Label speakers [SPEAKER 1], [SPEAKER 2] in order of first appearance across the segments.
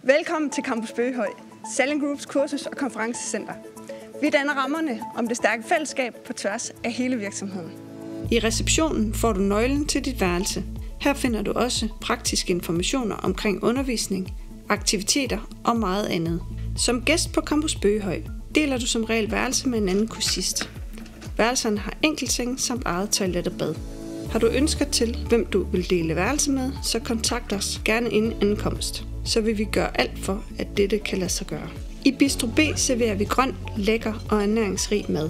[SPEAKER 1] Velkommen til Campus Bøgehøj, Salling Groups kursus- og konferencecenter. Vi danner rammerne om det stærke fællesskab på tværs af hele virksomheden. I receptionen får du nøglen til dit værelse. Her finder du også praktiske informationer omkring undervisning, aktiviteter og meget andet. Som gæst på Campus Bøgehøj deler du som regel værelse med en anden kursist. Værelserne har enkeltseng samt eget toilet og bad. Har du ønsker til, hvem du vil dele værelse med, så kontakt os gerne inden ankomst. Så vil vi gøre alt for, at dette kan lade sig gøre. I Bistro B serverer vi grøn, lækker og ernæringsrig mad.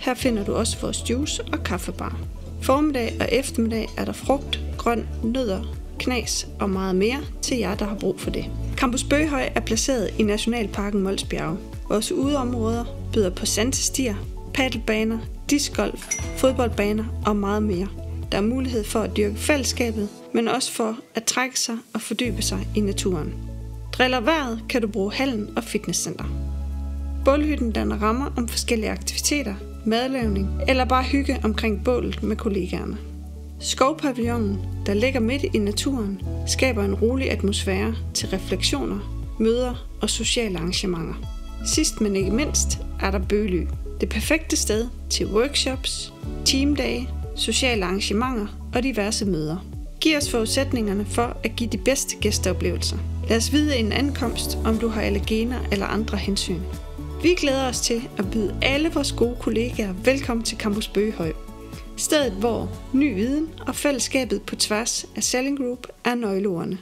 [SPEAKER 1] Her finder du også vores juice og kaffebar. Formiddag og eftermiddag er der frugt, grøn, nødder, knas og meget mere til jer, der har brug for det. Campus Bøgehøj er placeret i Nationalparken Mols Bjerge. Vores udeområder byder på sandstier, paddelbaner, discgolf, fodboldbaner og meget mere. Der er mulighed for at dyrke fællesskabet, men også for at trække sig og fordybe sig i naturen. Driller vejret kan du bruge hallen og fitnesscenter. Bålhytten danner rammer om forskellige aktiviteter, madlavning eller bare hygge omkring bålet med kollegaerne. Skovpavillonen, der ligger midt i naturen, skaber en rolig atmosfære til refleksioner, møder og sociale arrangementer. Sidst men ikke mindst er der Bøgely, det perfekte sted til workshops, teamdage, sociale arrangementer og diverse møder. Giv os forudsætningerne for at give de bedste gæsteoplevelser. Lad os vide inden ankomst, om du har allergener eller andre hensyn. Vi glæder os til at byde alle vores gode kollegaer velkommen til Campus Bøgehøj. Stedet, hvor ny viden og fællesskabet på tværs af Salling Group er nøgleordene.